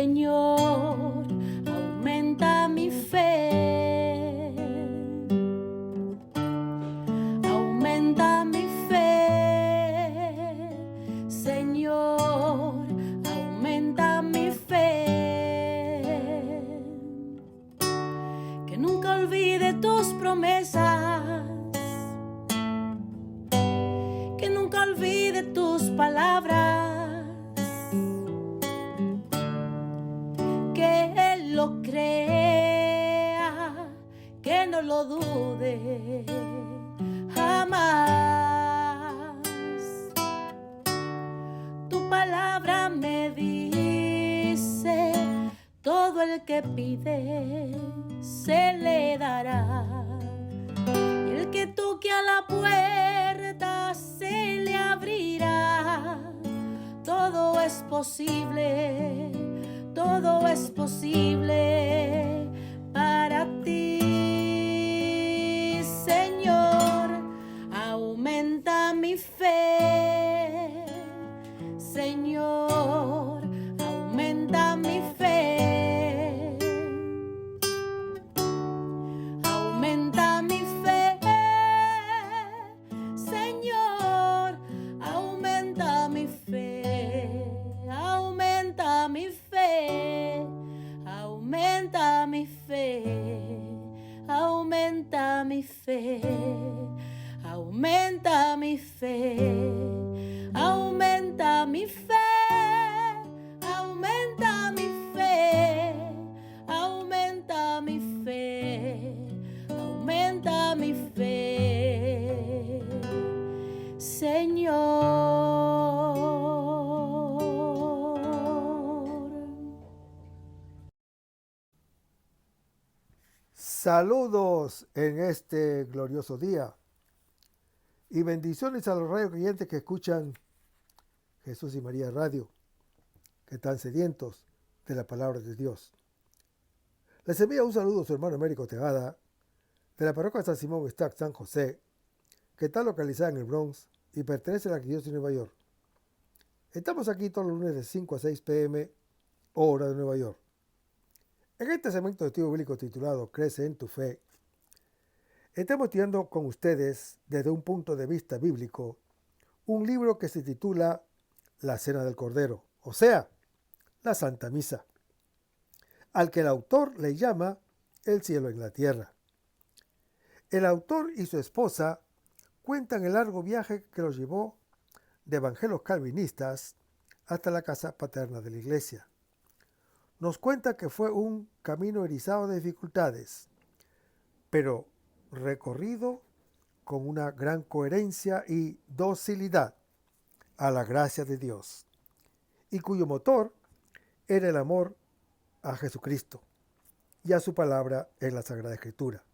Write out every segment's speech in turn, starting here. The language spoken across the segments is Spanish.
Señor, aumenta mi fe. Aumenta mi fe. Señor, aumenta mi fe. Que nunca olvide tus promesas. Que nunca olvide tus palabras. Lo crea, que no lo dude jamás. Tu palabra me dice, todo el que pide se le dará. Y el que toque a la puerta se le abrirá. Todo es posible. Todo es posible para ti, Señor. Aumenta mi fe, Señor. Aumenta mi fe. Aumenta mi fe, Señor. Aumenta mi fe. Aumenta mi fe. Aumenta mi fe. Aumenta mi fe. Aumenta mi fe. Aumenta mi fe. Aumenta mi fe. Aumenta mi fe. Aumenta mi fe. Señor. Saludos en este glorioso día y bendiciones a los radio creyentes que escuchan Jesús y María Radio, que están sedientos de la palabra de Dios. Les envía un saludo a su hermano Américo Tejada, de la parroquia San Simón Stack San José, que está localizada en el Bronx y pertenece a la Arquidiócesis de Nueva York. Estamos aquí todos los lunes de 5 a 6 p.m., hora de Nueva York. En este segmento de estudio bíblico titulado Crece en tu fe, estamos estudiando con ustedes desde un punto de vista bíblico un libro que se titula La Cena del Cordero, o sea, la Santa Misa, al que el autor le llama El cielo en la tierra. El autor y su esposa cuentan el largo viaje que los llevó de evangelios calvinistas hasta la casa paterna de la iglesia. Nos cuenta que fue un camino erizado de dificultades, pero recorrido con una gran coherencia y docilidad a la gracia de Dios, y cuyo motor era el amor a Jesucristo y a su palabra en la Sagrada Escritura.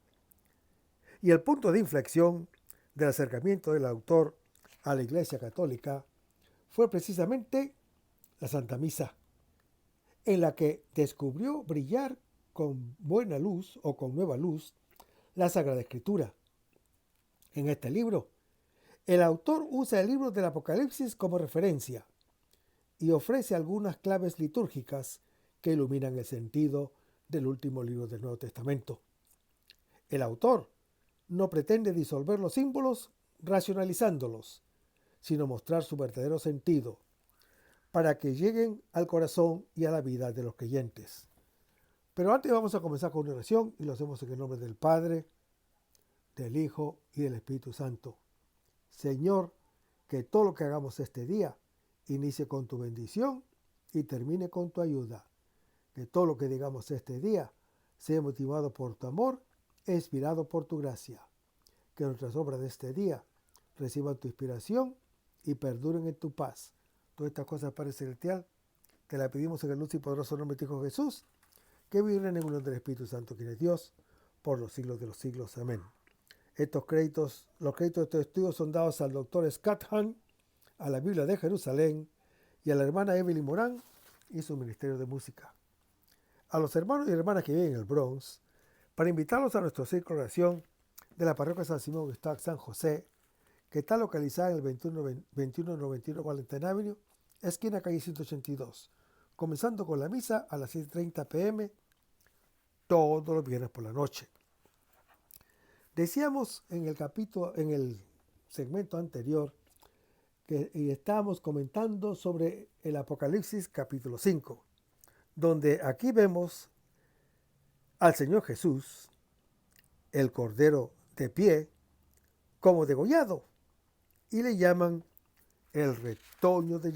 Y el punto de inflexión del acercamiento del autor a la Iglesia Católica fue precisamente la Santa Misa, en la que descubrió brillar con buena luz o con nueva luz la Sagrada Escritura. En este libro, el autor usa el libro del Apocalipsis como referencia y ofrece algunas claves litúrgicas que iluminan el sentido del último libro del Nuevo Testamento. El autor no pretende disolver los símbolos racionalizándolos, sino mostrar su verdadero sentido, para que lleguen al corazón y a la vida de los creyentes. Pero antes vamos a comenzar con una oración y lo hacemos en el nombre del Padre, del Hijo y del Espíritu Santo. Señor, que todo lo que hagamos este día inicie con tu bendición y termine con tu ayuda. Que todo lo que digamos este día sea motivado por tu amor e inspirado por tu gracia. Que nuestras obras de este día reciban tu inspiración y perduren en tu paz. Todas estas cosas, Padre Celestial, te las pedimos en el dulce y poderoso nombre de tu Hijo Jesús, que vive en el unión del Espíritu Santo, quien es Dios, por los siglos de los siglos. Amén. Los créditos de estos estudios son dados al doctor Scott Hahn, a la Biblia de Jerusalén y a la hermana Evelyn Morán y su ministerio de música. A los hermanos y hermanas que viven en el Bronx, para invitarlos a nuestro círculo de oración de la parroquia San Simón Stack San José, que está localizada en el 2191 Wallenstein Avenue, esquina calle 182, comenzando con la misa a las 7:30 p.m. todos los viernes por la noche. Decíamos en el segmento anterior que estábamos comentando sobre el Apocalipsis capítulo 5, donde aquí vemos al Señor Jesús, el Cordero de pie, como degollado, y le llaman el retoño de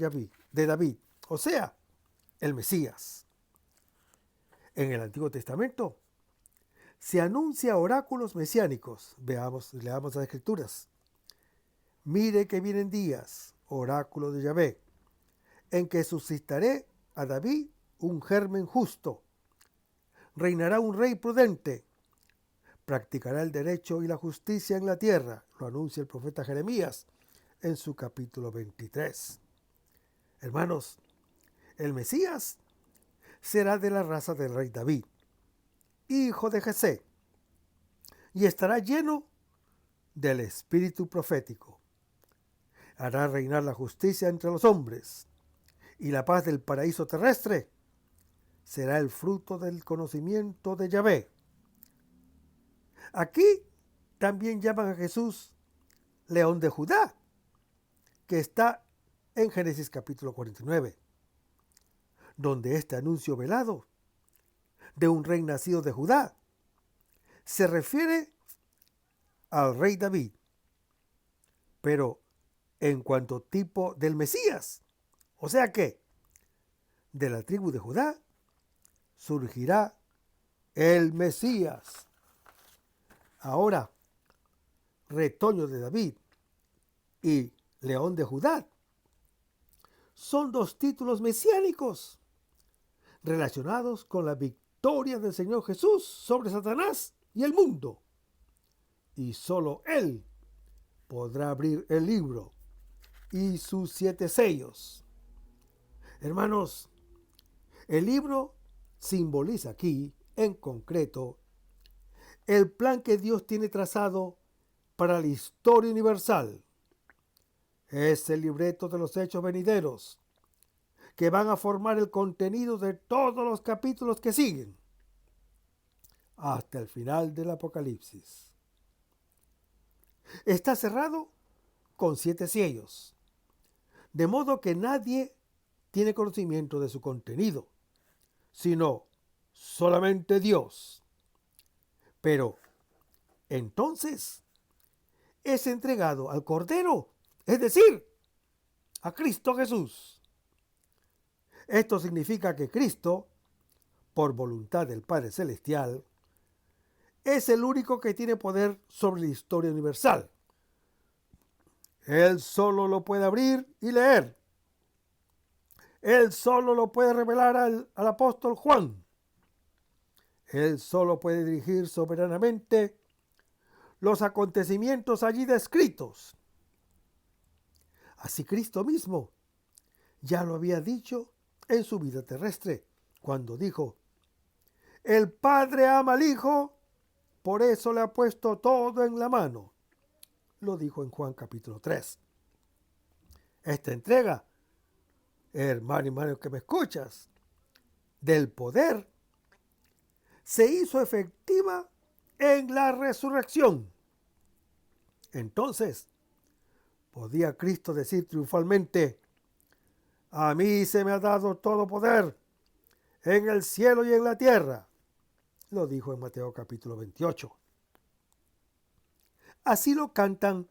David, o sea, el Mesías. En el Antiguo Testamento se anuncia oráculos mesiánicos. Leamos las Escrituras. Mire que vienen días, oráculo de Yahvé, en que suscitaré a David un germen justo. Reinará un rey prudente. Practicará el derecho y la justicia en la tierra, lo anuncia el profeta Jeremías en su capítulo 23. Hermanos, el Mesías será de la raza del rey David, hijo de Jesé, y estará lleno del espíritu profético. Hará reinar la justicia entre los hombres, y la paz del paraíso terrestre será el fruto del conocimiento de Yahvé. Aquí también llaman a Jesús León de Judá, que está en Génesis capítulo 49, donde este anuncio velado de un rey nacido de Judá se refiere al rey David, pero en cuanto tipo del Mesías, o sea que de la tribu de Judá surgirá el Mesías. Ahora, retoño de David y león de Judá son dos títulos mesiánicos relacionados con la victoria del Señor Jesús sobre Satanás y el mundo. Y solo Él podrá abrir el libro y sus 7 sellos. Hermanos, el libro simboliza aquí, en concreto, el plan que Dios tiene trazado para la historia universal. Es el libreto de los hechos venideros, que van a formar el contenido de todos los capítulos que siguen, hasta el final del Apocalipsis. Está cerrado con 7 sellos, de modo que nadie tiene conocimiento de su contenido, sino solamente Dios. Pero entonces es entregado al Cordero, es decir, a Cristo Jesús. Esto significa que Cristo, por voluntad del Padre Celestial, es el único que tiene poder sobre la historia universal. Él solo lo puede abrir y leer. Él solo lo puede revelar al apóstol Juan. Él solo puede dirigir soberanamente los acontecimientos allí descritos. Así Cristo mismo ya lo había dicho en su vida terrestre, cuando dijo: el Padre ama al Hijo, por eso le ha puesto todo en la mano. Lo dijo en Juan capítulo 3. Esta entrega, hermano y hermano que me escuchas, del poder, se hizo efectiva en la resurrección. Entonces, podía Cristo decir triunfalmente: a mí se me ha dado todo poder en el cielo y en la tierra. Lo dijo en Mateo capítulo 28. Así lo cantan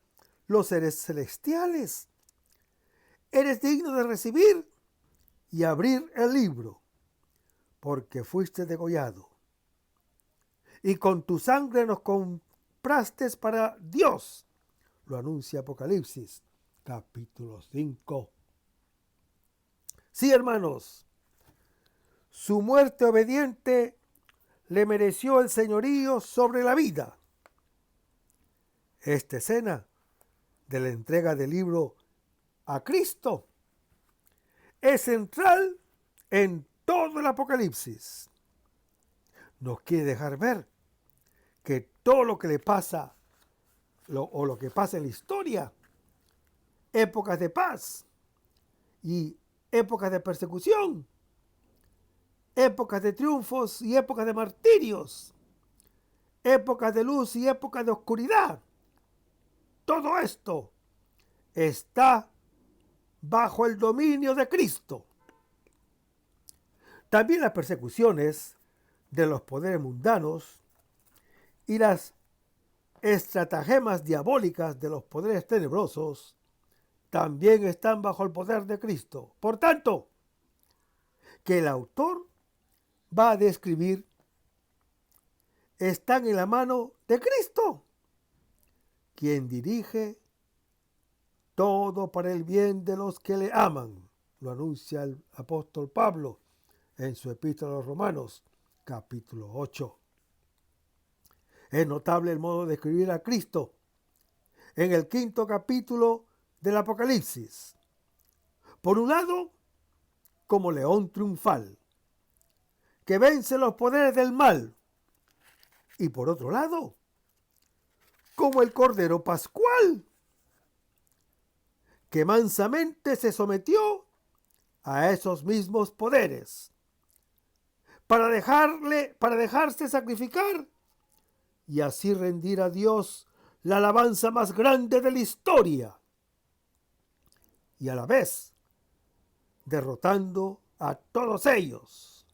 los seres celestiales. Eres digno de recibir y abrir el libro, porque fuiste degollado. Y con tu sangre nos compraste para Dios. Lo anuncia Apocalipsis capítulo 5. Sí, hermanos, su muerte obediente le mereció el señorío sobre la vida. Esta escena de la entrega del libro a Cristo es central en todo el Apocalipsis. Nos quiere dejar ver que todo lo que le pasa, lo que pasa en la historia, épocas de paz y épocas de persecución, épocas de triunfos y épocas de martirios, épocas de luz y épocas de oscuridad. Todo esto está bajo el dominio de Cristo. También las persecuciones de los poderes mundanos y las estratagemas diabólicas de los poderes tenebrosos también están bajo el poder de Cristo. Por tanto, que el autor va a describir están en la mano de Cristo, quien dirige todo para el bien de los que le aman. Lo anuncia el apóstol Pablo en su epístola a los Romanos, capítulo 8. Es notable el modo de escribir a Cristo en el 5º capítulo del Apocalipsis. Por un lado, como león triunfal, que vence los poderes del mal. Y por otro lado, como el Cordero Pascual, que mansamente se sometió a esos mismos poderes, para dejarse sacrificar y así rendir a Dios la alabanza más grande de la historia, y a la vez derrotando a todos ellos.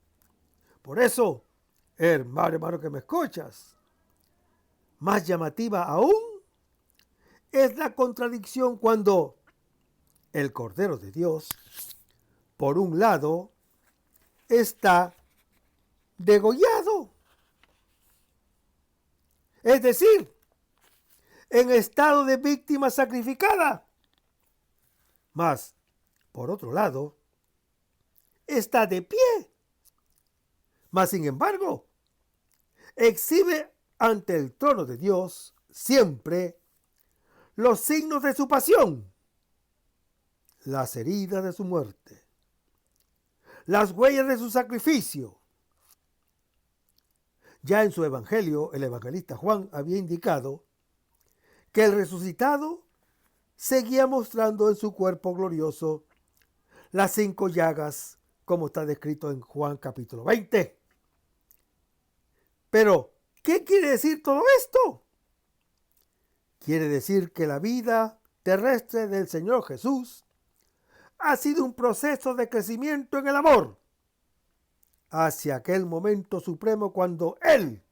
Por eso, hermano que me escuchas, más llamativa aún es la contradicción cuando el Cordero de Dios, por un lado, está degollado, es decir, en estado de víctima sacrificada, mas, por otro lado, está de pie, mas sin embargo, exhibe ante el trono de Dios siempre los signos de su pasión, las heridas de su muerte, las huellas de su sacrificio. Ya en su evangelio, el evangelista Juan había indicado que el resucitado seguía mostrando en su cuerpo glorioso las 5 llagas, como está descrito en Juan capítulo 20. Pero, ¿qué quiere decir todo esto? Quiere decir que la vida terrestre del Señor Jesús ha sido un proceso de crecimiento en el amor hacia aquel momento supremo cuando Él,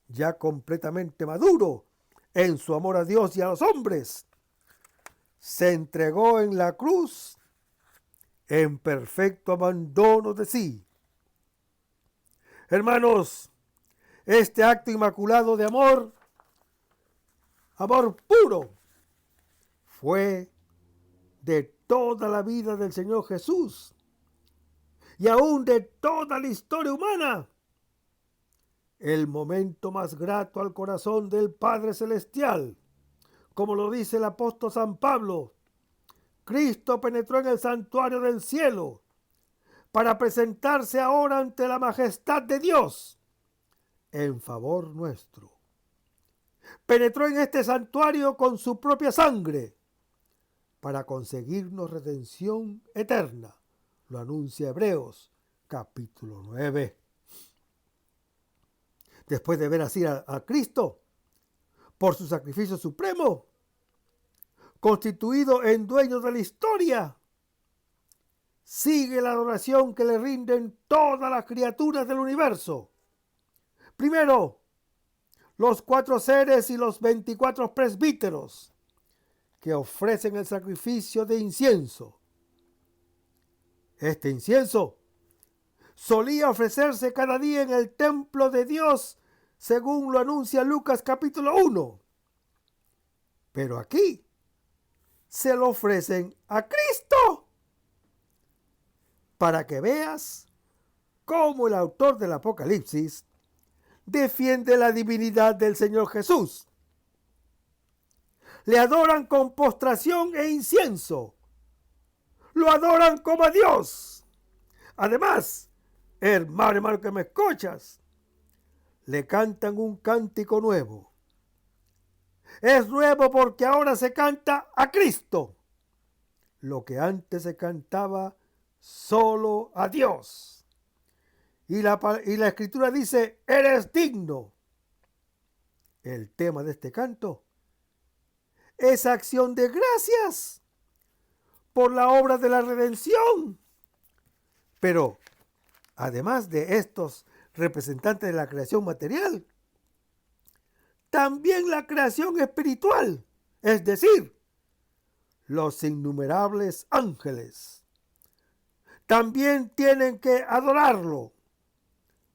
ya completamente maduro en su amor a Dios y a los hombres, se entregó en la cruz en perfecto abandono de sí. Hermanos, este acto inmaculado de amor puro, fue de toda la vida del Señor Jesús y aún de toda la historia humana, el momento más grato al corazón del Padre Celestial. Como lo dice el apóstol San Pablo, Cristo penetró en el santuario del cielo para presentarse ahora ante la majestad de Dios en favor nuestro. Penetró en este santuario con su propia sangre para conseguirnos redención eterna. Lo anuncia Hebreos capítulo 9. Después de ver así a Cristo, por su sacrificio supremo, constituido en dueño de la historia, sigue la adoración que le rinden todas las criaturas del universo. Primero, los 4 seres y los 24 presbíteros que ofrecen el sacrificio de incienso. Este incienso solía ofrecerse cada día en el templo de Dios, según lo anuncia Lucas capítulo 1. Pero aquí se lo ofrecen a Cristo, para que veas cómo el autor del Apocalipsis defiende la divinidad del Señor Jesús. Le adoran con postración e incienso. Lo adoran como a Dios. Además, hermano que me escuchas, le cantan un cántico nuevo. Es nuevo porque ahora se canta a Cristo, lo que antes se cantaba solo a Dios. y la escritura dice, eres digno. El tema de este canto es acción de gracias por la obra de la redención. Pero además de estos representantes de la creación material, también la creación espiritual, es decir, los innumerables ángeles, también tienen que adorarlo,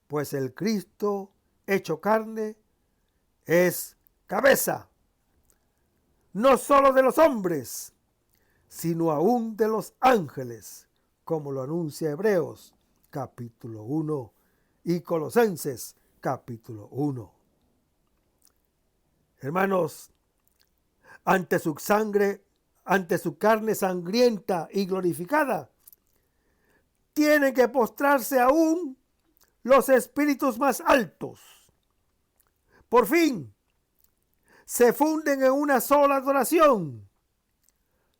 pues el Cristo hecho carne es cabeza, no solo de los hombres, sino aún de los ángeles, como lo anuncia Hebreos capítulo 1 y Colosenses capítulo 1. Hermanos, ante su carne sangrienta y glorificada, tienen que postrarse aún los espíritus más altos. Por fin, se funden en una sola adoración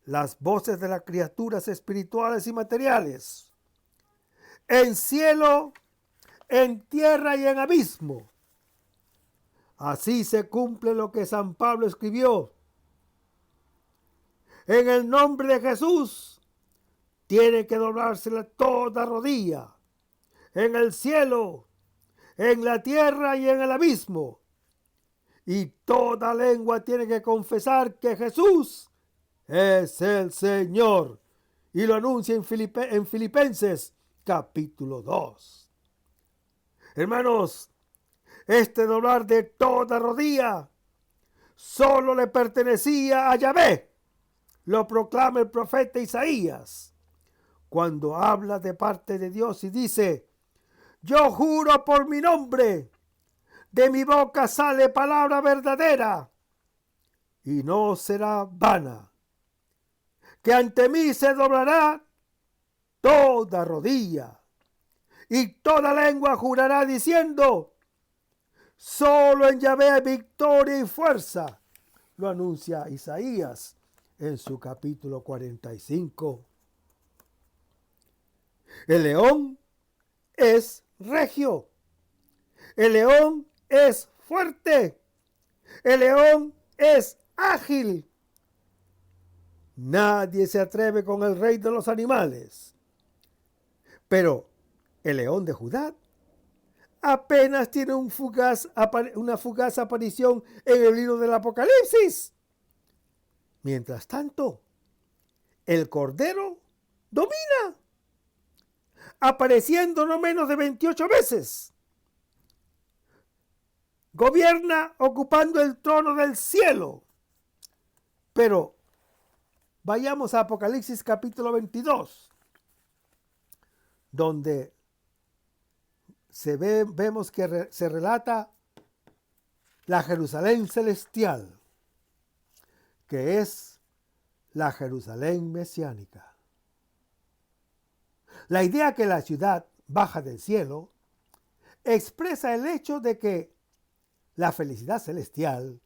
las voces de las criaturas espirituales y materiales, en cielo, en tierra y en abismo. Así se cumple lo que San Pablo escribió. En el nombre de Jesús tiene que doblársela toda rodilla, en el cielo, en la tierra y en el abismo. Y toda lengua tiene que confesar que Jesús es el Señor. Y lo anuncia en Filipenses capítulo 2. Hermanos, este doblar de toda rodilla solo le pertenecía a Yahvé. Lo proclama el profeta Isaías cuando habla de parte de Dios y dice: yo juro por mi nombre, de mi boca sale palabra verdadera y no será vana, que ante mí se doblará toda rodilla y toda lengua jurará diciendo: solo en Yahvé hay victoria y fuerza. Lo anuncia Isaías en su capítulo 45. El león es regio. El león es fuerte. El león es ágil. Nadie se atreve con el rey de los animales. Pero el león de Judá apenas tiene una fugaz aparición en el libro del Apocalipsis. Mientras tanto, el cordero domina, apareciendo no menos de 28 veces. Gobierna ocupando el trono del cielo. Pero vayamos a Apocalipsis capítulo 22, donde vemos que se relata la Jerusalén celestial, que es la Jerusalén mesiánica. La idea que la ciudad baja del cielo expresa el hecho de que la felicidad celestial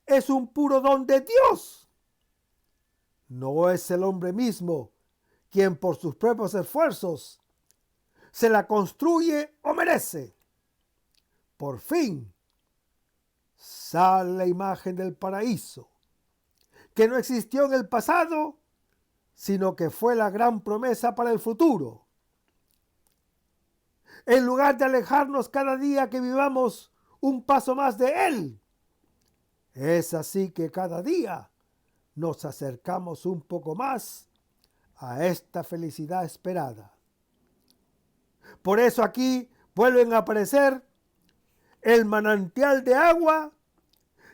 es un puro don de Dios. No es el hombre mismo quien por sus propios esfuerzos se la construye o merece. Por fin sale la imagen del paraíso, que no existió en el pasado, sino que fue la gran promesa para el futuro. En lugar de alejarnos cada día que vivamos un paso más de él, es así que cada día nos acercamos un poco más a esta felicidad esperada. Por eso aquí vuelven a aparecer el manantial de agua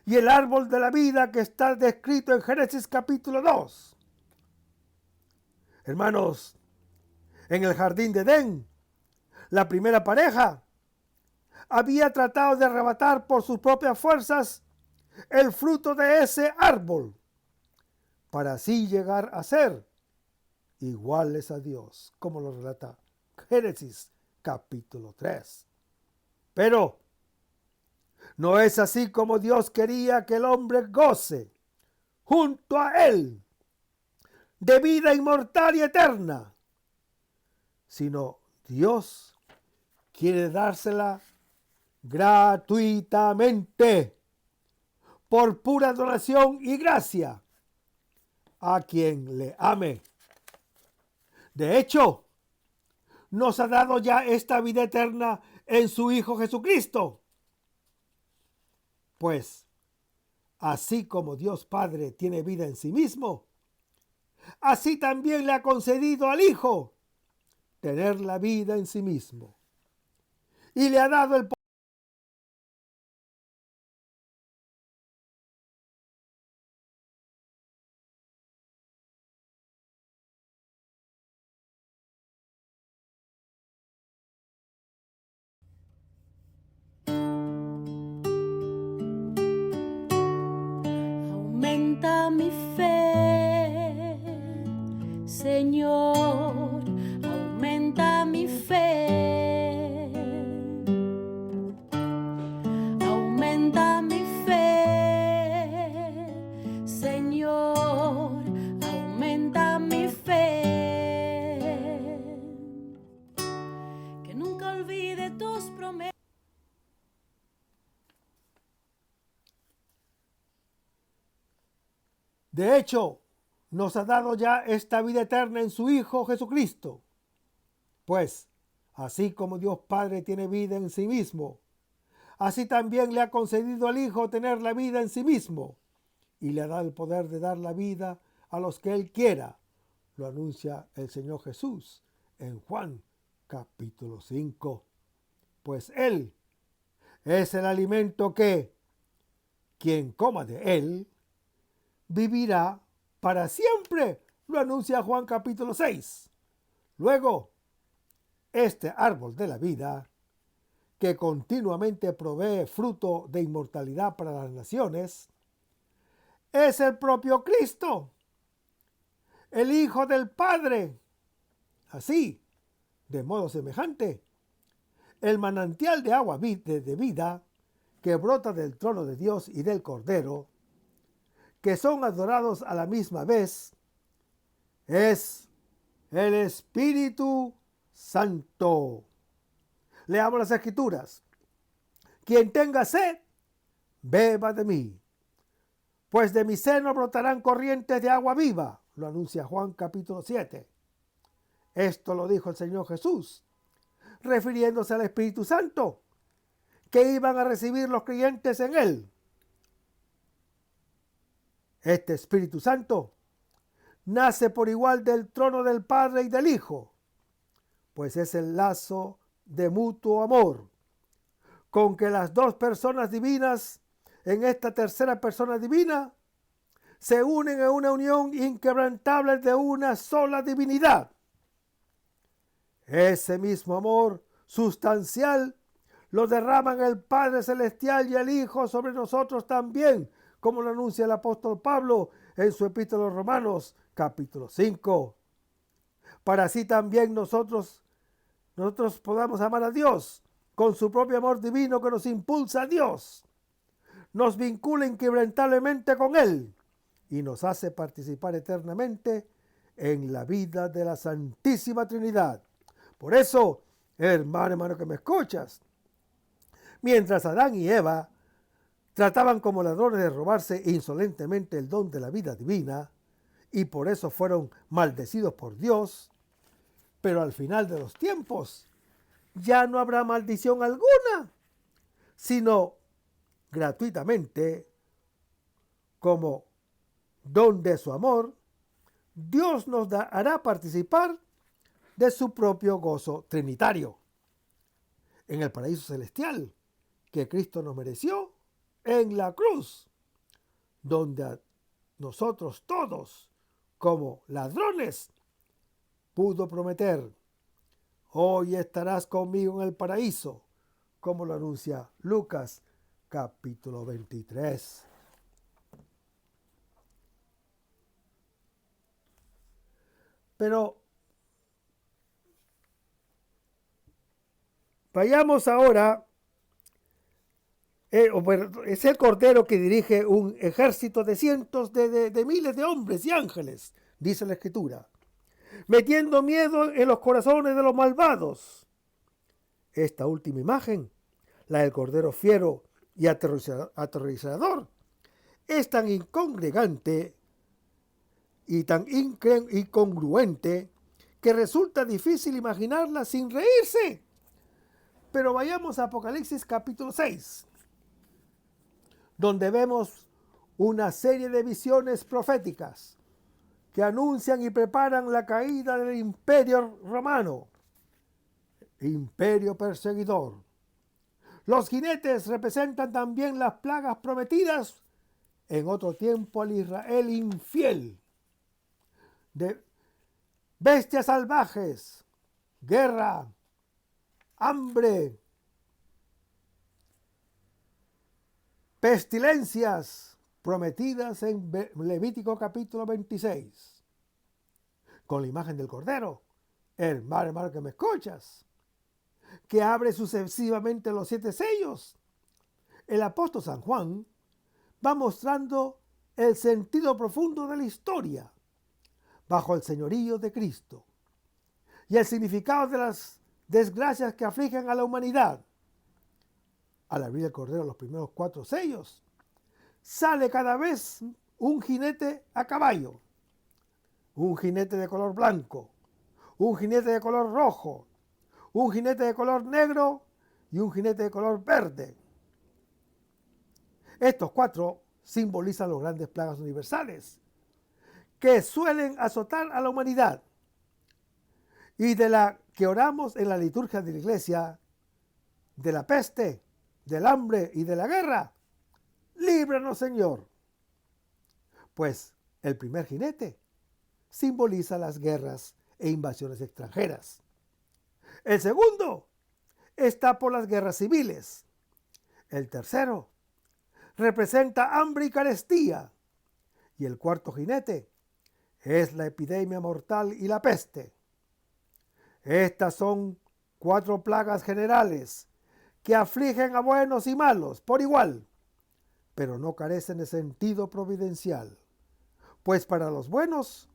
y el árbol de la vida que está descrito en Génesis capítulo 2. Hermanos, en el jardín de Edén, la primera pareja había tratado de arrebatar por sus propias fuerzas el fruto de ese árbol, para así llegar a ser iguales a Dios, como lo relata Génesis capítulo 3. Pero no es así como Dios quería que el hombre goce junto a él de vida inmortal y eterna, sino Dios quiere dársela gratuitamente, por pura adoración y gracia, a quien le ame. De hecho, nos ha dado ya esta vida eterna en su Hijo Jesucristo. Pues, así como Dios Padre tiene vida en sí mismo, así también le ha concedido al Hijo tener la vida en sí mismo. Y le ha dado el poder. Aumenta mi fe, Señor, aumenta mi fe. Aumenta mi fe, Señor, aumenta mi fe. Que nunca olvide tus promesas. De hecho, nos ha dado ya esta vida eterna en su Hijo Jesucristo. Pues, así como Dios Padre tiene vida en sí mismo, así también le ha concedido al Hijo tener la vida en sí mismo, y le ha dado el poder de dar la vida a los que Él quiera. Lo anuncia el Señor Jesús en Juan capítulo 5. Pues Él es el alimento que quien coma de Él vivirá para siempre. Lo anuncia Juan capítulo 6. Luego, este árbol de la vida, que continuamente provee fruto de inmortalidad para las naciones, es el propio Cristo, el Hijo del Padre. Así, de modo semejante, el manantial de agua de vida que brota del trono de Dios y del Cordero, que son adorados a la misma vez, es el Espíritu Santo. Leamos las Escrituras. Quien tenga sed, beba de mí, pues de mi seno brotarán corrientes de agua viva. Lo anuncia Juan capítulo 7. Esto lo dijo el Señor Jesús, refiriéndose al Espíritu Santo, que iban a recibir los creyentes en Él. Este Espíritu Santo nace por igual del trono del Padre y del Hijo, pues es el lazo de mutuo amor con que las dos personas divinas en esta tercera persona divina se unen en una unión inquebrantable de una sola divinidad. Ese mismo amor sustancial lo derraman el Padre Celestial y el Hijo sobre nosotros también, como lo anuncia el apóstol Pablo en su epístola a los Romanos, capítulo 5. Para así también nosotros podamos amar a Dios con su propio amor divino que nos impulsa a Dios, nos vincula inquebrantablemente con Él y nos hace participar eternamente en la vida de la Santísima Trinidad. Por eso, hermano que me escuchas, mientras Adán y Eva trataban como ladrones de robarse insolentemente el don de la vida divina, y por eso fueron maldecidos por Dios, pero al final de los tiempos ya no habrá maldición alguna, sino gratuitamente, como don de su amor, Dios nos hará participar de su propio gozo trinitario en el paraíso celestial que Cristo nos mereció en la cruz, donde a nosotros todos, como ladrones, pudo prometer: hoy estarás conmigo en el paraíso, como lo anuncia Lucas capítulo 23. Pero vayamos ahora. Es el Cordero que dirige un ejército de cientos de miles de hombres y ángeles, dice la Escritura, metiendo miedo en los corazones de los malvados. Esta última imagen, la del cordero fiero y aterrorizador, es tan incongregante y tan incongruente que resulta difícil imaginarla sin reírse. Pero vayamos a Apocalipsis capítulo 6, donde vemos una serie de visiones proféticas que anuncian y preparan la caída del imperio romano, imperio perseguidor. Los jinetes representan también las plagas prometidas en otro tiempo al Israel infiel, de bestias salvajes, guerra, hambre, pestilencias prometidas en Levítico capítulo 26, con la imagen del Cordero, hermano que me escuchas, que abre sucesivamente los 7 sellos. El apóstol San Juan va mostrando el sentido profundo de la historia bajo el señorío de Cristo y el significado de las desgracias que afligen a la humanidad. Al abrir el Cordero los primeros 4 sellos, sale cada vez un jinete a caballo, un jinete de color blanco, un jinete de color rojo, un jinete de color negro y un jinete de color verde. Estos 4 simbolizan las grandes plagas universales que suelen azotar a la humanidad y de la que oramos en la liturgia de la iglesia, de la peste, del hambre y de la guerra. Líbranos, Señor. Pues el primer jinete simboliza las guerras e invasiones extranjeras. El segundo está por las guerras civiles. El tercero representa hambre y carestía. Y el cuarto jinete es la epidemia mortal y la peste. Estas son 4 plagas generales que afligen a buenos y malos por igual, pero no carecen de sentido providencial, pues para los buenos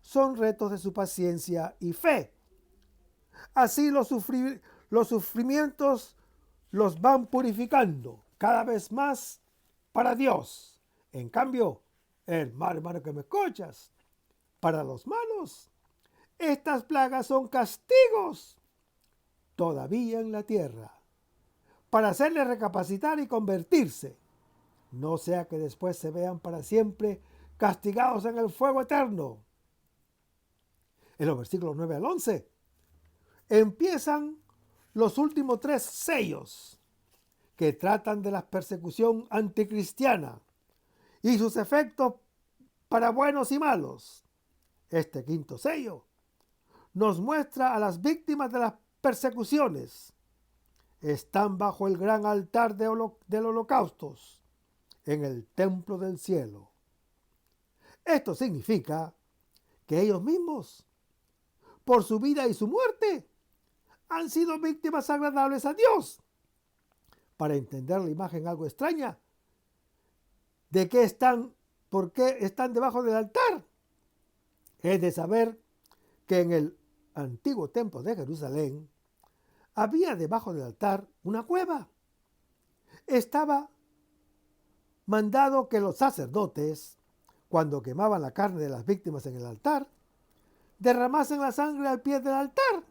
son retos de su paciencia y fe. Así los sufrimientos los van purificando cada vez más para Dios. En cambio, hermano que me escuchas, para los malos, estas plagas son castigos todavía en la tierra, para hacerles recapacitar y convertirse, no sea que después se vean para siempre castigados en el fuego eterno. En los versículos 9 al 11 empiezan los últimos 3 sellos que tratan de la persecución anticristiana y sus efectos para buenos y malos. Este quinto sello nos muestra a las víctimas de las persecuciones. Están bajo el gran altar del holocaustos en el templo del cielo. Esto significa que ellos mismos, por su vida y su muerte, han sido víctimas agradables a Dios. Para entender la imagen algo extraña de qué están, por qué están debajo del altar, es de saber que en el antiguo templo de Jerusalén había debajo del altar una cueva. Estaba mandado que los sacerdotes, cuando quemaban la carne de las víctimas en el altar, derramasen la sangre al pie del altar,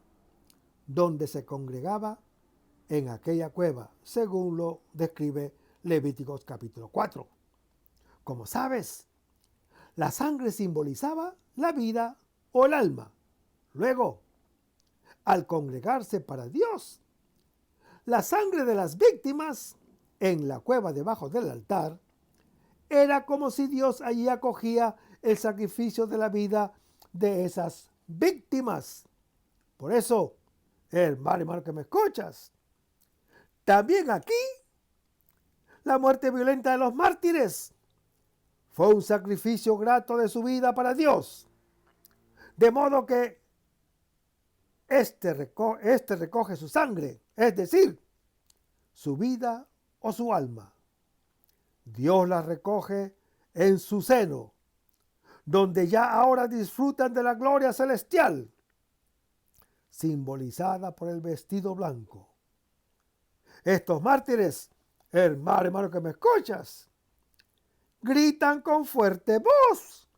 donde se congregaba en aquella cueva, según lo describe Levíticos capítulo 4. Como sabes, la sangre simbolizaba la vida o el alma. Luego, al congregarse para Dios, la sangre de las víctimas en la cueva debajo del altar era como si Dios allí acogía el sacrificio de la vida de esas víctimas. Por eso, hermano que me escuchas, también aquí la muerte violenta de los mártires fue un sacrificio grato de su vida para Dios. De modo que este recoge su sangre, es decir, su vida o su alma. Dios la recoge en su seno, donde ya ahora disfrutan de la gloria celestial, simbolizada por el vestido blanco. Estos mártires, hermano que me escuchas, gritan con fuerte voz,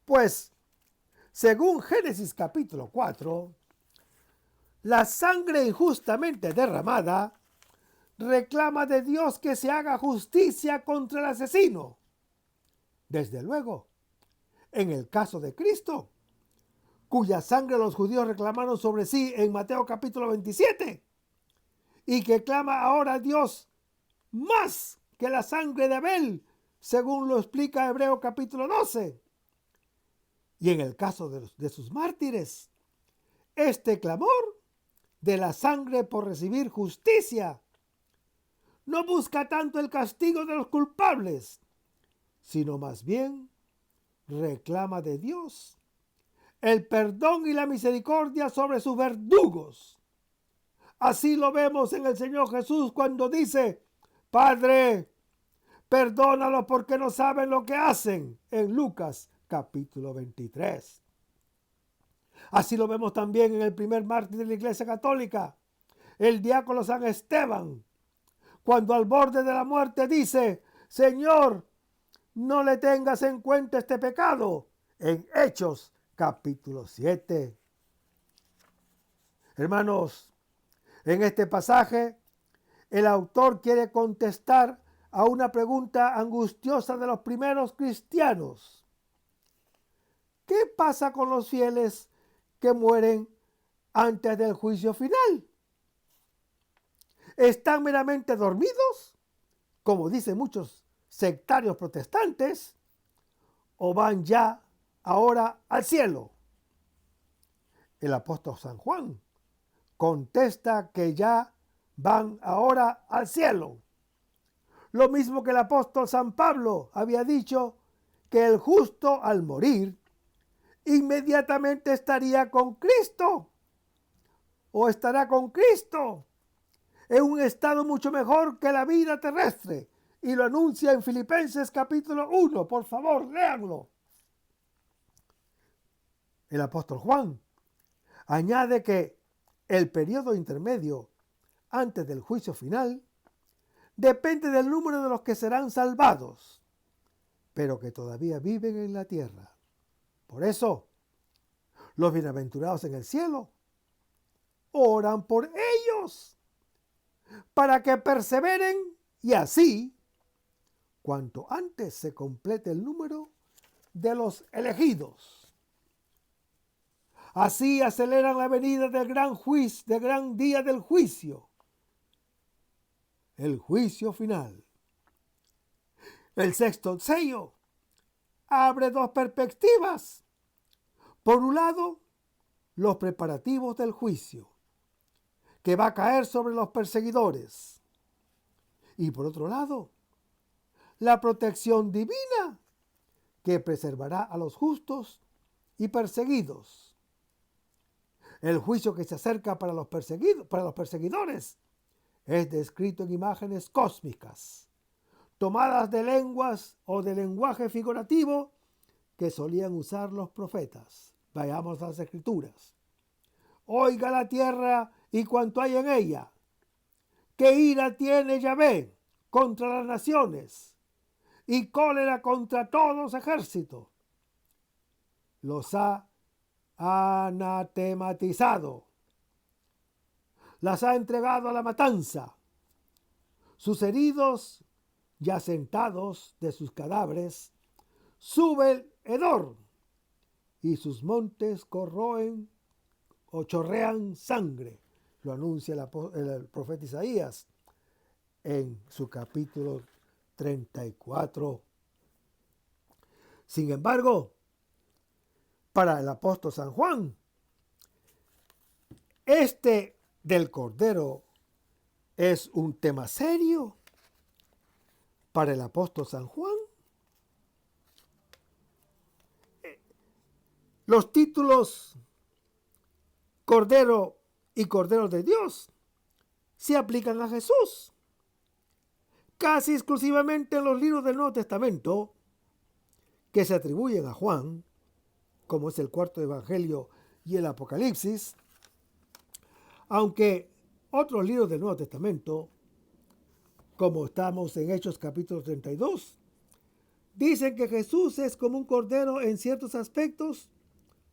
pues, según Génesis capítulo 4, la sangre injustamente derramada reclama de Dios que se haga justicia contra el asesino. Desde luego, en el caso de Cristo, cuya sangre los judíos reclamaron sobre sí en Mateo capítulo 27, y que clama ahora a Dios más que la sangre de Abel, según lo explica Hebreo capítulo 12. Y en el caso de sus mártires, este clamor de la sangre por recibir justicia no busca tanto el castigo de los culpables, sino más bien reclama de Dios el perdón y la misericordia sobre sus verdugos. Así lo vemos en el Señor Jesús cuando dice: Padre, perdónalos porque no saben lo que hacen, en Lucas capítulo 23. Así lo vemos también en el primer mártir de la Iglesia Católica, el diácono San Esteban, cuando al borde de la muerte dice: Señor, no le tengas en cuenta este pecado, en Hechos capítulo 7. Hermanos, en este pasaje, el autor quiere contestar a una pregunta angustiosa de los primeros cristianos. ¿Qué pasa con los fieles que mueren antes del juicio final? ¿Están meramente dormidos, como dicen muchos sectarios protestantes, o van ya ahora al cielo? El apóstol San Juan contesta que ya van ahora al cielo. Lo mismo que el apóstol San Pablo había dicho, que el justo al morir inmediatamente estaría con Cristo, o estará con Cristo en un estado mucho mejor que la vida terrestre, y lo anuncia en Filipenses capítulo 1. Por favor, léanlo. El apóstol Juan añade que el periodo intermedio antes del juicio final depende del número de los que serán salvados, pero que todavía viven en la tierra. Por eso, los bienaventurados en el cielo oran por ellos, para que perseveren y así, cuanto antes se complete el número de los elegidos. Así aceleran la venida del gran día del juicio, el juicio final. El sexto sello abre dos perspectivas. Por un lado, los preparativos del juicio, que va a caer sobre los perseguidores. Y por otro lado, la protección divina, que preservará a los justos y perseguidos. El juicio que se acerca para los perseguidores es descrito en imágenes cósmicas, tomadas de lenguas o de lenguaje figurativo que solían usar los profetas. Vayamos a las Escrituras. Oiga la tierra y cuanto hay en ella. ¿Qué ira tiene Yahvé contra las naciones y cólera contra todos los ejércitos? Los ha anatematizado, las ha entregado a la matanza. Sus heridos, ya sentados de sus cadáveres, sube el hedor, y sus montes corroen o chorrean sangre. Lo anuncia el profeta Isaías en su capítulo 34. Sin embargo, para el apóstol San Juan, este del Cordero es un tema serio. Para el apóstol San Juan, los títulos Cordero y Cordero de Dios se aplican a Jesús. Casi exclusivamente en los libros del Nuevo Testamento que se atribuyen a Juan, como es el cuarto evangelio y el Apocalipsis, aunque otros libros del Nuevo Testamento como estamos en Hechos capítulo 32. Dicen que Jesús es como un cordero en ciertos aspectos.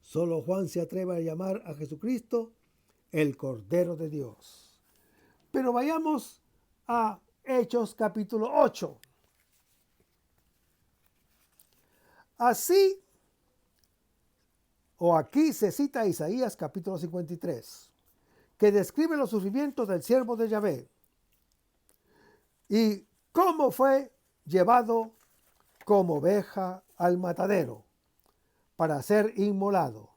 Solo Juan se atreve a llamar a Jesucristo el Cordero de Dios. Pero vayamos a Hechos capítulo 8. Así, o aquí se cita Isaías capítulo 53, que describe los sufrimientos del siervo de Yahvé y cómo fue llevado como oveja al matadero para ser inmolado.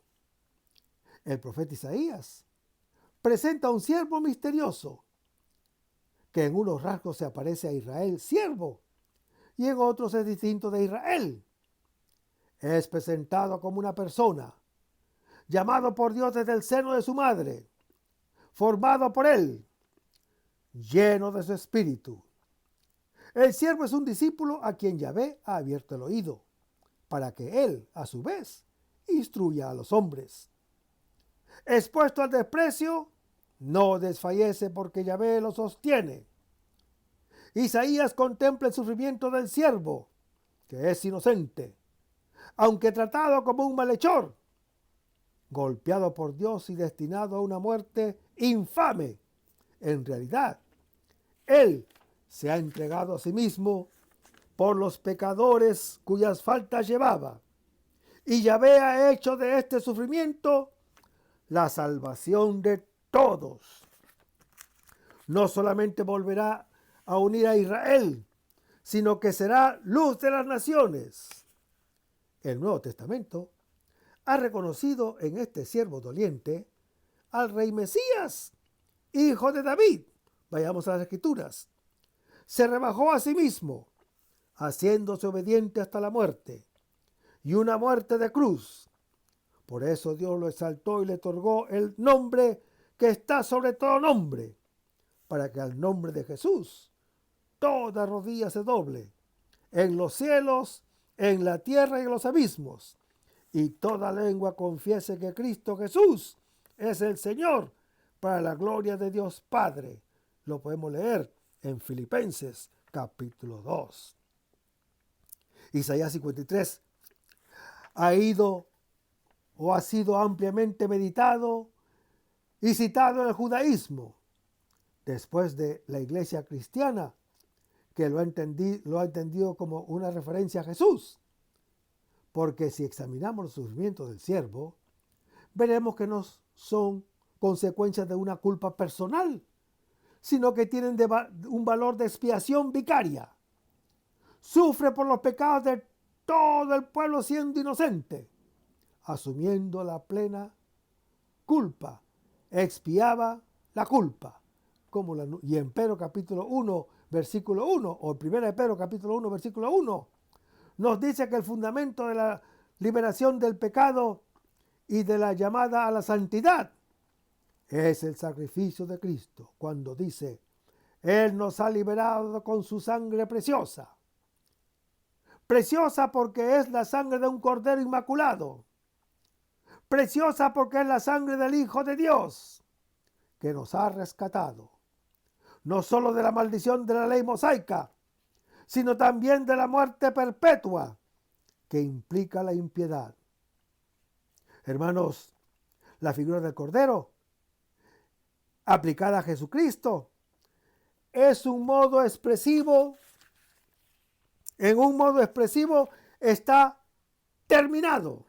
El profeta Isaías presenta a un siervo misterioso que en unos rasgos se aparece a Israel, siervo, y en otros es distinto de Israel. Es presentado como una persona, llamado por Dios desde el seno de su madre, formado por él, lleno de su espíritu. El siervo es un discípulo a quien Yahvé ha abierto el oído, para que él, a su vez, instruya a los hombres. Expuesto al desprecio, no desfallece porque Yahvé lo sostiene. Isaías contempla el sufrimiento del siervo, que es inocente, aunque tratado como un malhechor, golpeado por Dios y destinado a una muerte infame. En realidad, él se ha entregado a sí mismo por los pecadores cuyas faltas llevaba, y Yahvé ha hecho de este sufrimiento la salvación de todos. No solamente volverá a unir a Israel, sino que será luz de las naciones. El Nuevo Testamento ha reconocido en este siervo doliente al rey Mesías, hijo de David. Vayamos a las Escrituras. Se rebajó a sí mismo, haciéndose obediente hasta la muerte, y una muerte de cruz. Por eso Dios lo exaltó y le otorgó el nombre que está sobre todo nombre, para que al nombre de Jesús toda rodilla se doble, en los cielos, en la tierra y en los abismos, y toda lengua confiese que Cristo Jesús es el Señor, para la gloria de Dios Padre. Lo podemos leer en Filipenses capítulo 2. Isaías 53 ha sido ampliamente meditado y citado en el judaísmo, después de la iglesia cristiana, que lo ha entendido como una referencia a Jesús. Porque si examinamos los sufrimientos del siervo, veremos que no son consecuencias de una culpa personal, sino que tienen un valor de expiación vicaria. Sufre por los pecados de todo el pueblo siendo inocente, asumiendo la plena culpa. Expiaba la culpa. Y en Pedro capítulo 1, versículo 1, o en 1 Pedro capítulo 1, versículo 1, nos dice que el fundamento de la liberación del pecado y de la llamada a la santidad es el sacrificio de Cristo, cuando dice, Él nos ha liberado con su sangre preciosa. Preciosa porque es la sangre de un cordero inmaculado. Preciosa porque es la sangre del Hijo de Dios, que nos ha rescatado, no solo de la maldición de la ley mosaica, sino también de la muerte perpetua, que implica la impiedad. Hermanos, la figura del Cordero, aplicada a Jesucristo, es un modo expresivo. En un modo expresivo está terminado.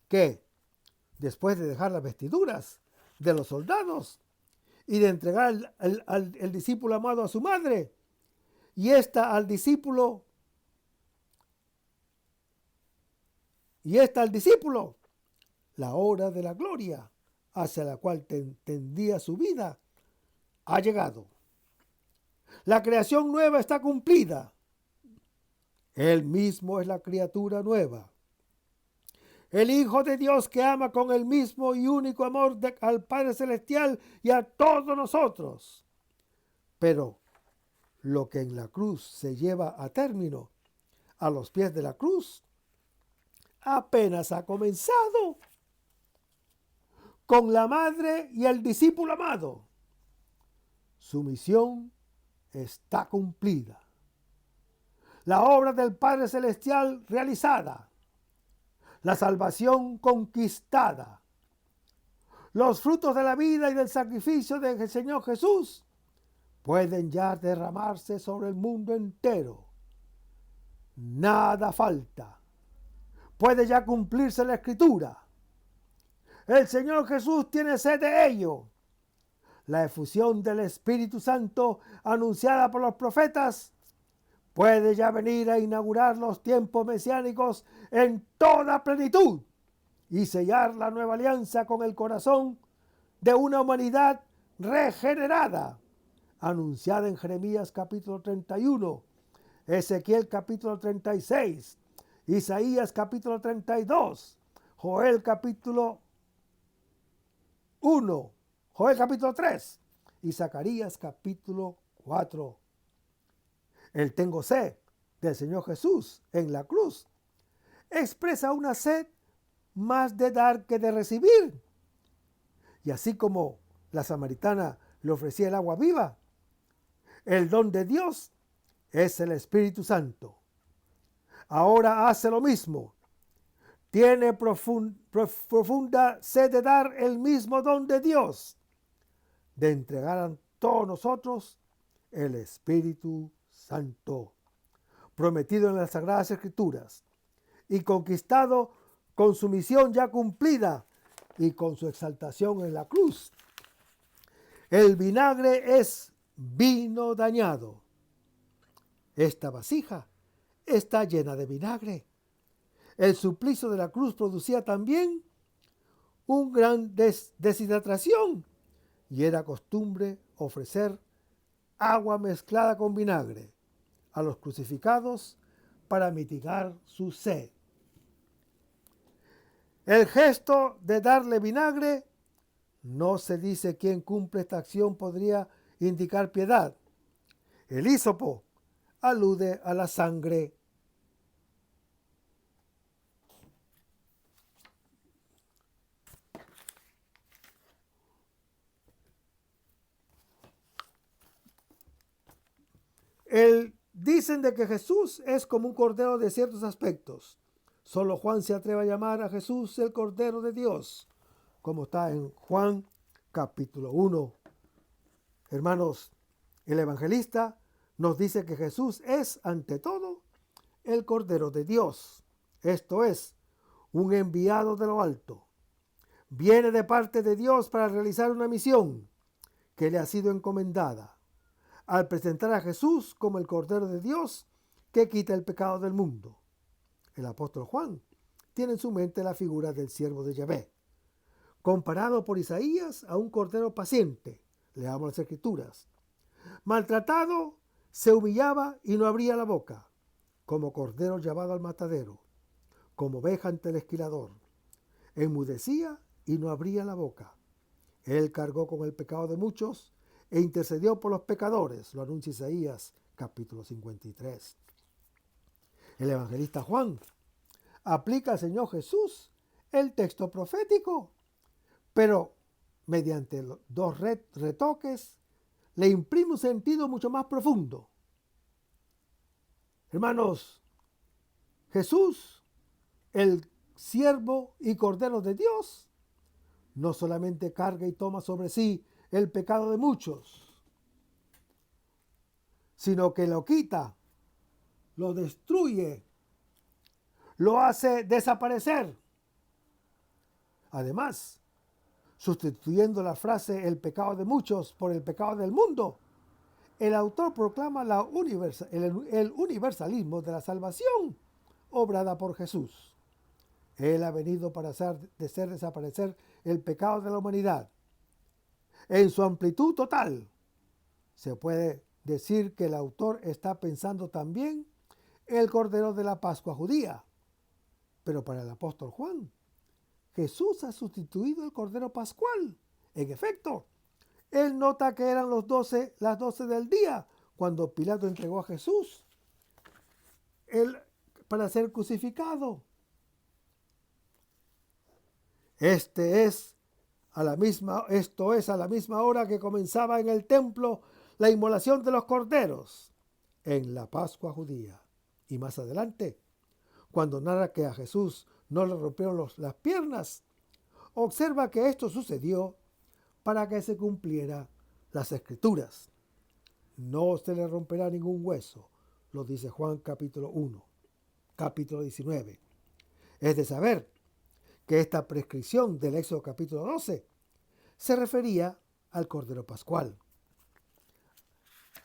Que después de dejar las vestiduras de los soldados y de entregar el discípulo amado a su madre, y esta al discípulo, la hora de la gloria hacia la cual tendía su vida ha llegado. La creación nueva está cumplida. Él mismo es la criatura nueva. El Hijo de Dios que ama con el mismo y único amor al Padre Celestial y a todos nosotros. Pero lo que en la cruz se lleva a término, a los pies de la cruz, apenas ha comenzado con la madre y el discípulo amado. Su misión está cumplida. La obra del Padre Celestial realizada. La salvación conquistada. Los frutos de la vida y del sacrificio del Señor Jesús pueden ya derramarse sobre el mundo entero. Nada falta. Puede ya cumplirse la Escritura. El Señor Jesús tiene sed de ello. La efusión del Espíritu Santo anunciada por los profetas puede ya venir a inaugurar los tiempos mesiánicos en toda plenitud y sellar la nueva alianza con el corazón de una humanidad regenerada, anunciada en Jeremías capítulo 31, Ezequiel capítulo 36, Isaías capítulo 32, Joel capítulo 1, Joel capítulo 3 y Zacarías capítulo 4. El tengo sed del Señor Jesús en la cruz expresa una sed más de dar que de recibir. Y así como la samaritana le ofrecía el agua viva, el don de Dios es el Espíritu Santo. Ahora hace lo mismo. Tiene profunda sed de dar el mismo don de Dios, de entregar a todos nosotros el Espíritu Santo, prometido en las Sagradas Escrituras y conquistado con su misión ya cumplida y con su exaltación en la cruz. El vinagre es vino dañado. Esta vasija está llena de vinagre. El suplicio de la cruz producía también un gran deshidratación y era costumbre ofrecer agua mezclada con vinagre a los crucificados para mitigar su sed. El gesto de darle vinagre, no se dice quién cumple esta acción, podría indicar piedad. El hisopo alude a la sangre. Dicen de que Jesús es como un cordero de ciertos aspectos. Solo Juan se atreve a llamar a Jesús el Cordero de Dios, como está en Juan capítulo 1. Hermanos, el evangelista nos dice que Jesús es, ante todo, el Cordero de Dios. Esto es, un enviado de lo alto. Viene de parte de Dios para realizar una misión que le ha sido encomendada, al presentar a Jesús como el Cordero de Dios que quita el pecado del mundo. El apóstol Juan tiene en su mente la figura del siervo de Yahvé, comparado por Isaías a un cordero paciente. Leamos las Escrituras. Maltratado, se humillaba y no abría la boca, como cordero llevado al matadero, como oveja ante el esquilador. Enmudecía y no abría la boca. Él cargó con el pecado de muchos e intercedió por los pecadores, lo anuncia Isaías capítulo 53. El evangelista Juan aplica al Señor Jesús el texto profético, pero mediante dos retoques le imprime un sentido mucho más profundo. Hermanos, Jesús, el siervo y cordero de Dios, no solamente carga y toma sobre sí el pecado de muchos, sino que lo quita, lo destruye, lo hace desaparecer. Además, sustituyendo la frase el pecado de muchos por el pecado del mundo, el autor proclama el universalismo de la salvación obrada por Jesús. Él ha venido para hacer desaparecer el pecado de la humanidad. En su amplitud total, se puede decir que el autor está pensando también el Cordero de la Pascua judía. Pero para el apóstol Juan, Jesús ha sustituido el Cordero Pascual. En efecto, él nota que eran las 12 del día cuando Pilato entregó a Jesús para ser crucificado. Esto es a la misma hora que comenzaba en el templo la inmolación de los corderos en la Pascua judía. Y más adelante, cuando narra que a Jesús no le rompieron las piernas, observa que esto sucedió para que se cumpliera las Escrituras. No se le romperá ningún hueso, lo dice Juan capítulo 1, capítulo 19. Es de saber que esta prescripción del Éxodo capítulo 12 se refería al Cordero Pascual.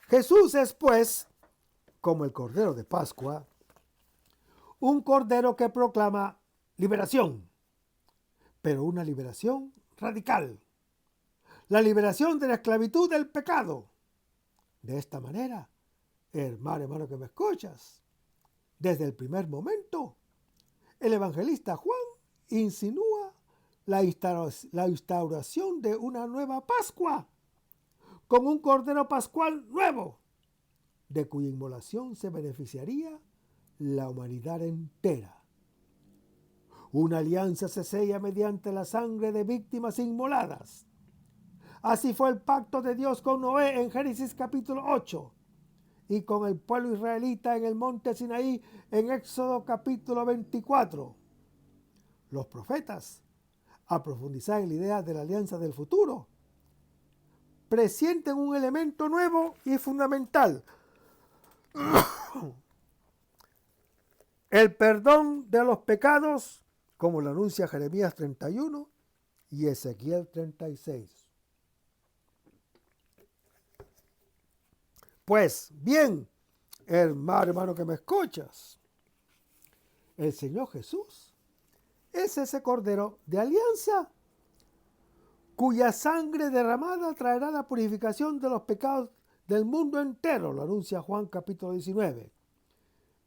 Jesús es, pues, como el Cordero de Pascua, un Cordero que proclama liberación, pero una liberación radical. La liberación de la esclavitud del pecado. De esta manera, hermano que me escuchas, desde el primer momento, el evangelista Juan insinúa la instauración de una nueva Pascua, con un Cordero Pascual nuevo, de cuya inmolación se beneficiaría la humanidad entera. Una alianza se sella mediante la sangre de víctimas inmoladas. Así fue el pacto de Dios con Noé en Génesis capítulo 8 y con el pueblo israelita en el monte Sinaí en Éxodo capítulo 24. Los profetas, a profundizar en la idea de la alianza del futuro, presienten un elemento nuevo y fundamental: el perdón de los pecados, como lo anuncia Jeremías 31 y Ezequiel 36. Pues bien, hermano que me escuchas, el Señor Jesús es ese Cordero de alianza, cuya sangre derramada traerá la purificación de los pecados del mundo entero, lo anuncia Juan capítulo 19,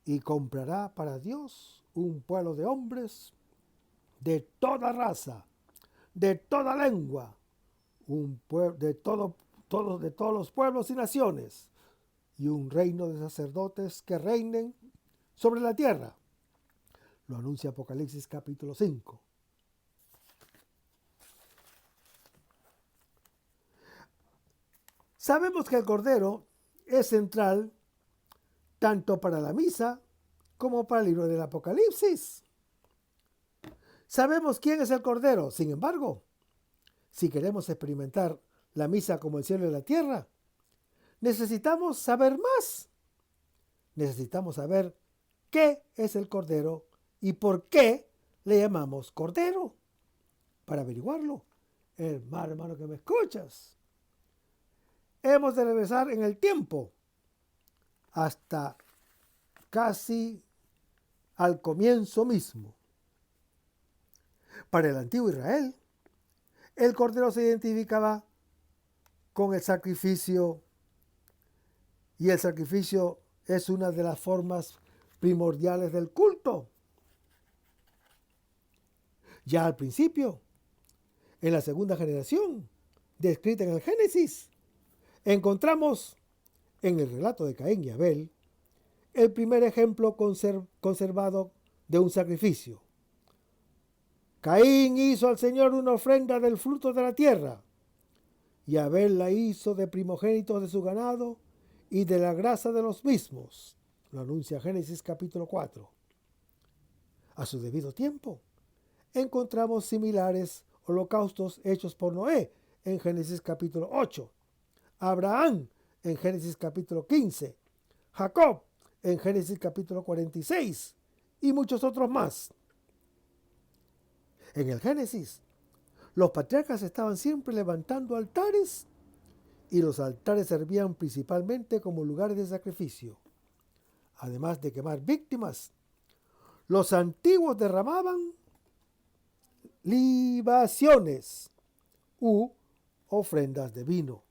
y comprará para Dios un pueblo de hombres de toda raza, de toda lengua, un pueblo de todos los pueblos y naciones, y un reino de sacerdotes que reinen sobre la tierra. Lo anuncia Apocalipsis capítulo 5. Sabemos que el Cordero es central tanto para la misa como para el libro del Apocalipsis. Sabemos quién es el Cordero. Sin embargo, si queremos experimentar la misa como el cielo y la tierra, necesitamos saber más. Necesitamos saber qué es el Cordero y por qué le llamamos Cordero. Para averiguarlo, hermano que me escuchas, hemos de regresar en el tiempo hasta casi al comienzo mismo. Para el antiguo Israel, el Cordero se identificaba con el sacrificio, y el sacrificio es una de las formas primordiales del culto. Ya al principio, en la segunda generación, descrita en el Génesis, encontramos en el relato de Caín y Abel el primer ejemplo conservado de un sacrificio. Caín hizo al Señor una ofrenda del fruto de la tierra, y Abel la hizo de primogénitos de su ganado y de la grasa de los mismos. Lo anuncia Génesis capítulo 4. A su debido tiempo, encontramos similares holocaustos hechos por Noé en Génesis capítulo 8, Abraham en Génesis capítulo 15, Jacob en Génesis capítulo 46 y muchos otros más. En el Génesis, los patriarcas estaban siempre levantando altares, y los altares servían principalmente como lugares de sacrificio. Además de quemar víctimas, los antiguos derramaban libaciones u ofrendas de vino.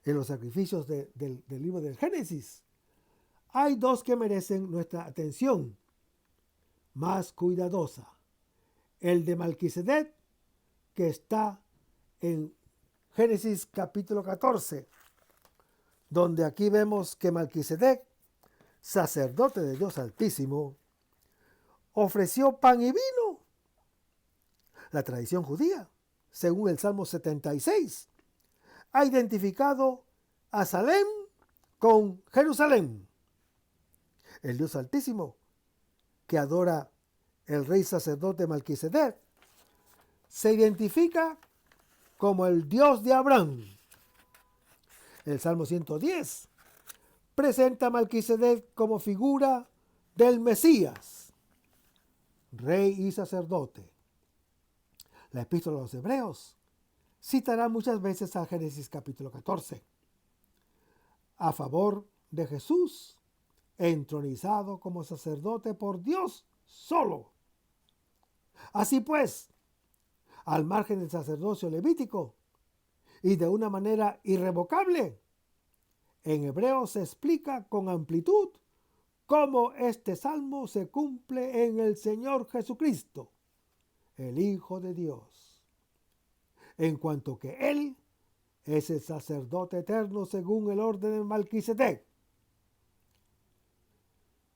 En los sacrificios del libro del Génesis hay dos que merecen nuestra atención más cuidadosa. El de Melquisedec, que está en Génesis capítulo 14, donde aquí vemos que Melquisedec, sacerdote de Dios Altísimo, ofreció pan y vino. La tradición judía, según el Salmo 76, ha identificado a Salem con Jerusalén. El Dios Altísimo, que adora el rey sacerdote Melquisedec, se identifica como el Dios de Abraham. El Salmo 110 presenta a Melquisedec como figura del Mesías, rey y sacerdote. La epístola a los Hebreos citará muchas veces a Génesis capítulo 14, a favor de Jesús, entronizado como sacerdote por Dios solo. Así pues, al margen del sacerdocio levítico y de una manera irrevocable, en Hebreos se explica con amplitud cómo este salmo se cumple en el Señor Jesucristo, el Hijo de Dios, en cuanto que Él es el sacerdote eterno según el orden de Melquisedec.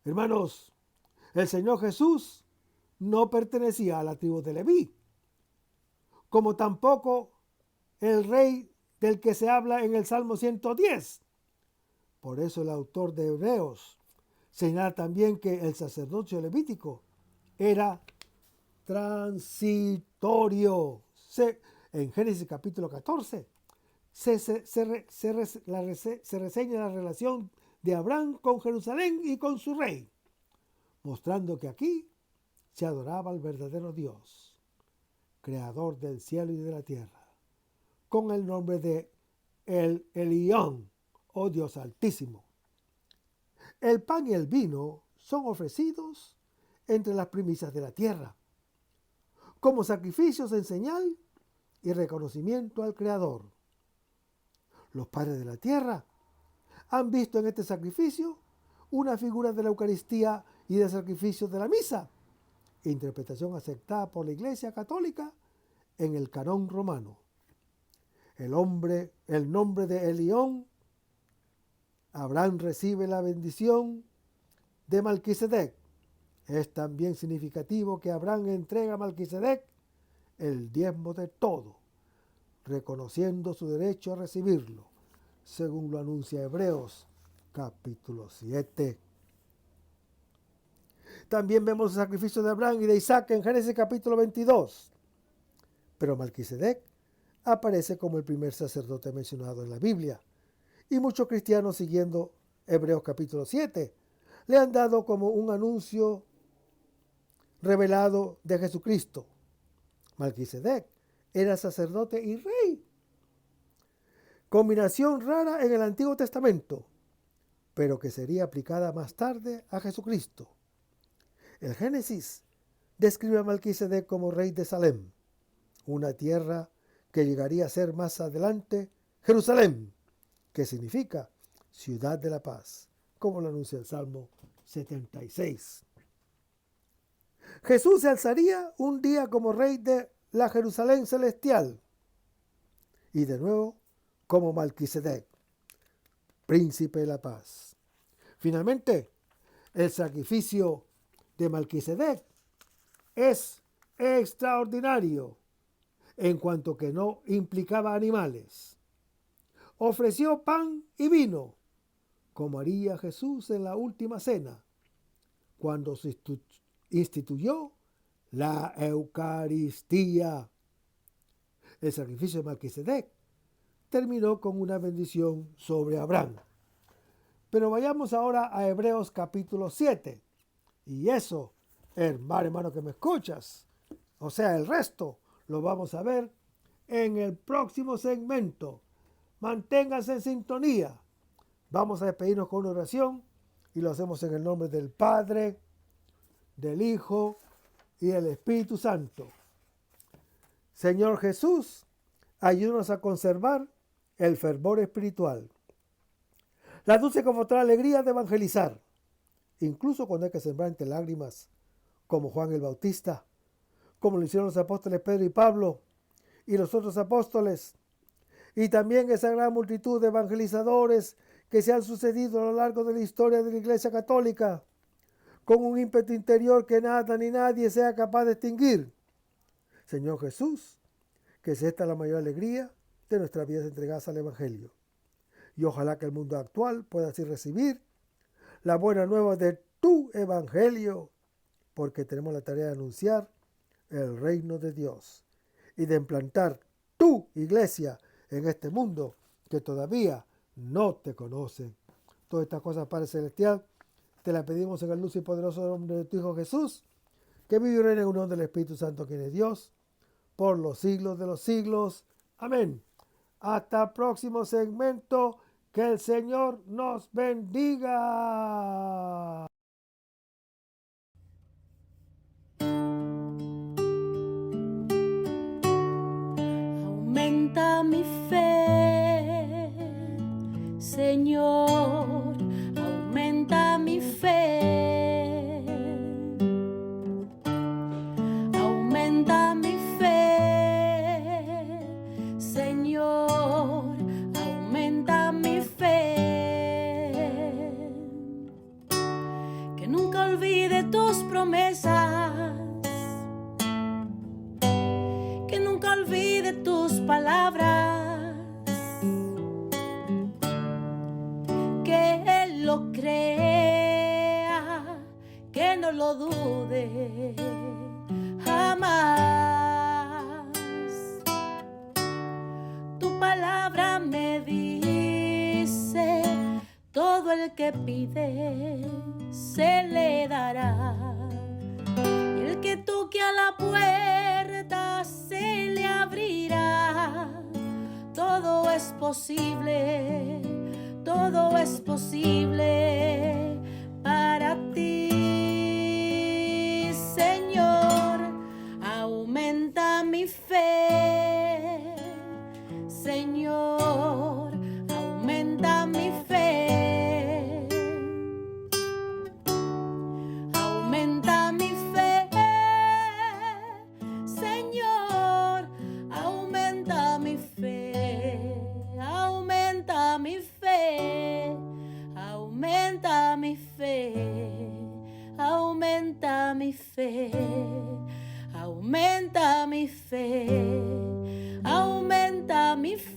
Hermanos, el Señor Jesús no pertenecía a la tribu de Leví, como tampoco el rey del que se habla en el Salmo 110. Por eso el autor de Hebreos señala también que el sacerdocio levítico era transitorio. En Génesis capítulo 14 se reseña la relación de Abraham con Jerusalén y con su rey, mostrando que aquí se adoraba al verdadero Dios, creador del cielo y de la tierra, con el nombre de El Elión, oh Dios Altísimo. El pan y el vino son ofrecidos entre las primicias de la tierra, como sacrificios en señal y reconocimiento al Creador. Los padres de la tierra han visto en este sacrificio una figura de la Eucaristía y del sacrificio de la misa, interpretación aceptada por la Iglesia Católica en el canón romano. El nombre de Elión, Abraham recibe la bendición de Melquisedec. Es también significativo que Abraham entrega a Melquisedec el diezmo de todo, reconociendo su derecho a recibirlo, según lo anuncia Hebreos capítulo 7. También vemos el sacrificio de Abraham y de Isaac en Génesis capítulo 22. Pero Melquisedec aparece como el primer sacerdote mencionado en la Biblia, y muchos cristianos, siguiendo Hebreos capítulo 7, le han dado como un anuncio revelado de Jesucristo. Melquisedec era sacerdote y rey, combinación rara en el Antiguo Testamento, pero que sería aplicada más tarde a Jesucristo. El Génesis describe a Melquisedec como rey de Salem, una tierra que llegaría a ser más adelante Jerusalén, que significa ciudad de la paz, como lo anuncia el Salmo 76. Jesús se alzaría un día como rey de la Jerusalén celestial y de nuevo como Melquisedec, príncipe de la paz. Finalmente, el sacrificio de Melquisedec es extraordinario en cuanto que no implicaba animales. Ofreció pan y vino, como haría Jesús en la última cena, cuando se instituyó la Eucaristía. El sacrificio de Melquisedec terminó con una bendición sobre Abraham. Pero vayamos ahora a Hebreos capítulo 7. Y eso, hermano que me escuchas, o sea, el resto, lo vamos a ver en el próximo segmento. Manténganse en sintonía. Vamos a despedirnos con una oración y lo hacemos en el nombre del Padre, del Hijo y del Espíritu Santo. Señor Jesús, ayúdanos a conservar el fervor espiritual, la dulce y confortable alegría de evangelizar, incluso cuando hay que sembrar entre lágrimas, como Juan el Bautista, como lo hicieron los apóstoles Pedro y Pablo y los otros apóstoles, y también esa gran multitud de evangelizadores que se han sucedido a lo largo de la historia de la Iglesia Católica, con un ímpetu interior que nada ni nadie sea capaz de extinguir. Señor Jesús, que es esta la mayor alegría de nuestras vidas entregadas al Evangelio. y ojalá que el mundo actual pueda así recibir la buena nueva de tu evangelio, porque tenemos la tarea de anunciar el reino de Dios y de implantar tu iglesia en este mundo que todavía no te conocen. Todas estas cosas, Padre Celestial, te las pedimos en el luz y poderoso nombre de tu Hijo Jesús, que vive y reina en unión del Espíritu Santo, quien es Dios, por los siglos de los siglos. Amén. Hasta el próximo segmento. Que el Señor nos bendiga. Aumenta mi fe, Señor, aumenta mi fe. Aumenta mi fe, Señor, aumenta mi fe. Que nunca olvide tus promesas, que nunca olvide tus palabras, que Él lo crea, que no lo dude jamás. Tu palabra me dice, todo el que pide se le dará. Y el que toque a la puerta se le abrirá. Todo es posible, todo es posible para ti, Señor. Aumenta mi fe, Señor, aumenta mi fe. Aumenta mi fe, Señor, aumenta mi fe. Aumenta mi fe, aumenta mi fe. Aumenta mi fe, aumenta mi fe. Aumenta mi fe.